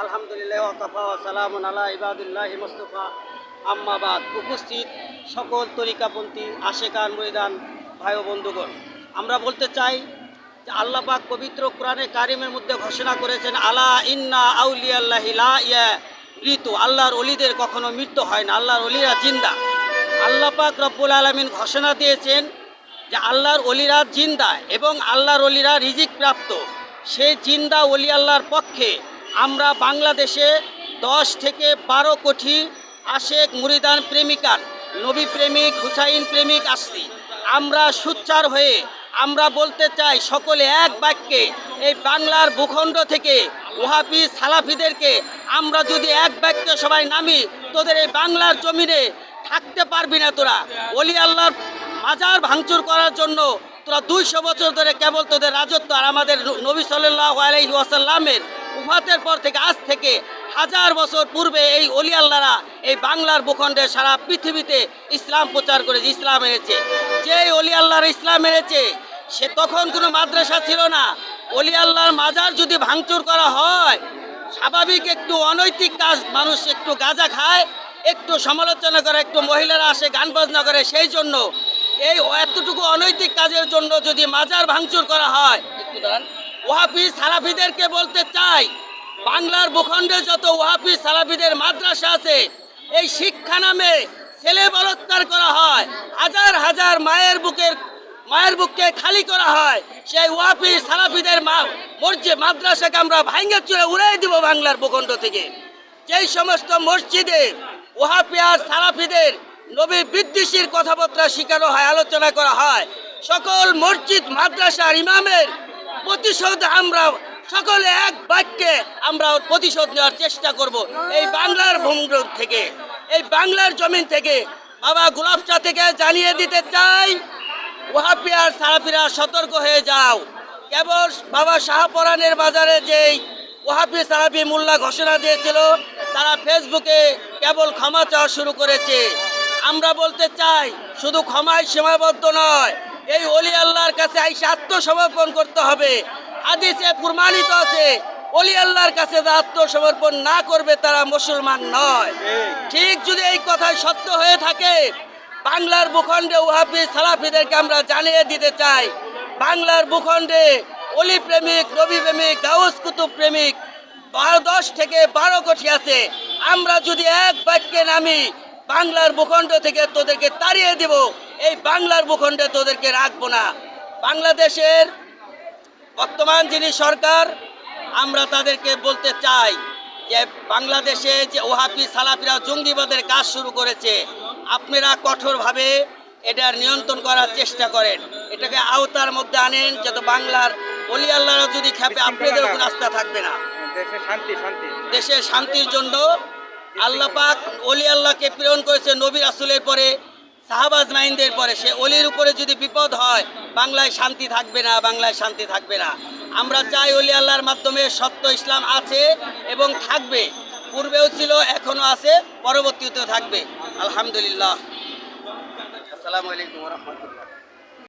আলহামদুলিল্লাহ ওয়াকাফা ওয়া সালামুন আলা ইবাদিল্লাহি মুস্তাফা আম্মা বাদ। উপস্থিত সকল তরিকাপন্থী আশেকান মুরিদান ভাই ও বন্ধুগণ, আমরা বলতে চাই যে আল্লাহ পাক পবিত্র কোরআনে কারিমের মধ্যে ঘোষণা করেছেন, আলা ইন্না আউলিয়াল্লাহি লা ইয়ামৃতু, আল্লাহর ওলিদের কখনো মৃত্যু হয় না, আল্লাহর ওলিরা জিন্দা। আল্লাহ পাক রব্বুল আলামিন ঘোষণা দিয়েছেন যে আল্লাহর ওলিরা জিন্দা এবং আল্লাহর ওলিরা রিজিক প্রাপ্ত। সেই জিন্দা ওলি আল্লাহর পক্ষে আমরা বাংলাদেশে 10 থেকে 12 কোটি আশেক মুরিদান প্রেমিকান, নবী প্রেমিক, হুসাইন প্রেমিক আসছি। আমরা সুচ্চার হয়ে আমরা বলতে চাই সকলে এক বাক্যে, এই বাংলার ভূখণ্ড থেকে ওহাবি সালাফিদেরকে আমরা যদি এক বাক্যে সবাই নামি, তোদের এই বাংলার জমিনে থাকতে পারবি না। তোরা ওলি আল্লাহর মাজার ভাঙচুর করার জন্য তোরা 200 বছর ধরে কেবল তোদের রাজত্ব, আর আমাদের নবী সাল্লাল্লাহু আলাইহি ওয়াসাল্লামের উফাতের পর থেকে আজ থেকে 1000 বছর পূর্বে এই ওলি আল্লাহরা এই বাংলার ভূখণ্ডে সারা পৃথিবীতে ইসলাম প্রচার করেছে, ইসলাম এনেছে। যে ওলি আল্লাহর ইসলাম এনেছে সে তখন কোনো মাদ্রাসা ছিল না। ওলি আল্লাহর মাজার যদি ভাঙচুর করা হয়, স্বাভাবিক একটু অনৈতিক কাজ, মানুষ একটু গাঁজা খায়, একটু সমালোচনা করে, একটু মহিলারা আসে গান বাজনা করে, সেই জন্য এই এতটুকু অনৈতিক কাজের জন্য যদি মাজার ভাঙচুর করা হয়, একটু দাঁড়ান। ওহাবি সালাফিদেরকে বলতে চাই, বাংলার ভূখণ্ডে যত ওহাবি সালাফিদের মাদ্রাসা আছে, এই শিক্ষা নামে ছেলে বলৎকার করা হয়, হাজার হাজার মায়ের বুককে খালি করা হয়। সেই ওহাবি সালাফিদের মসজিদ মাদ্রাসাকে আমরা ভাঙ্গে চুরে উড়াই দিব বাংলার ভূখণ্ড থেকে। যেই সমস্ত মসজিদে ওহাবি আর সালাফিদের নবী বিদ্বেষীর কথাবার্তা শেখানো হয়, আলোচনা করা হয়, সকল মসজিদ মাদ্রাসার ইমামের প্রতিশোধ আমরা সকলে এক বাক্যে আমরা প্রতিশোধ নেওয়ার চেষ্টা করব। এই বাংলার ভূমি থেকে, এই বাংলার জমিন থেকে বাবা গোলাপ শাহ থেকে জানিয়ে দিতে চাই, ওহাবি আর সালাফিরা সতর্ক হয়ে যাও। কেবল বাবা শাহপরানের বাজারে যেই ওহাবি সালাফি মোল্লা ঘোষণা দিয়েছিল, তারা ফেসবুকে কেবল ক্ষমা চাওয়া শুরু করেছে। আমরা বলতে চাই, শুধু ক্ষমায় সীমাবদ্ধ নয়, এই ওলি আল্লাহর কাছে আইসা আত্মসমর্পণ করতে হবে। হাদিসে প্রমাণিত আছে, ওলি আল্লাহর কাছে যারা আত্মসমর্পণ না করবে তারা মুসলমান নয়। ঠিক যদি এই কথাই সত্য হয়ে থাকে, বাংলার ভূখণ্ডে ওহাবি সালাফিদেরকে আমরা জানিয়ে দিতে চাই, বাংলার ভূখণ্ডে ওলি প্রেমিক, নবী প্রেমিক, গাউস কুতুব প্রেমিক 10 থেকে 12 কোটি আছে। আমরা যদি এক বাক্যে নামি, বাংলার ভূখণ্ড থেকে তোদেরকে তাড়িয়ে দিব, এই বাংলার ভূখণ্ডে তোদেরকে রাখবো না। বাংলাদেশের বর্তমান যিনি সরকার, আমরা তাদেরকে বলতে চাই যে বাংলাদেশে যে ওহাবি সালাফিরা জঙ্গিবাদের কাজ শুরু করেছে, আপনারা কঠোরভাবে এটার নিয়ন্ত্রণ করার চেষ্টা করেন, এটাকে আওতার মধ্যে আনেন, যাতে বাংলার ওলি আল্লাহরা যদি খেপে আপনাদের কোনো আস্থা থাকবে না। দেশের শান্তির জন্য আল্লাহ পাক ওলি আল্লাহকে প্রেরণ করেছে নবী রাসূলের পরে, সাহাবা আজমাইনদের পরে। সে ওলির উপরে যদি বিপদ হয়, বাংলায় শান্তি থাকবে না, বাংলায় শান্তি থাকবে না। আমরা চাই ওলি আল্লাহর মাধ্যমে সত্য ইসলাম আছে এবং থাকবে, পূর্বেও ছিল, এখনো আছে, পরবর্তীতেও থাকবে। আলহামদুলিল্লাহ। আসসালামু আলাইকুম ওয়া রাহমাতুল্লাহ।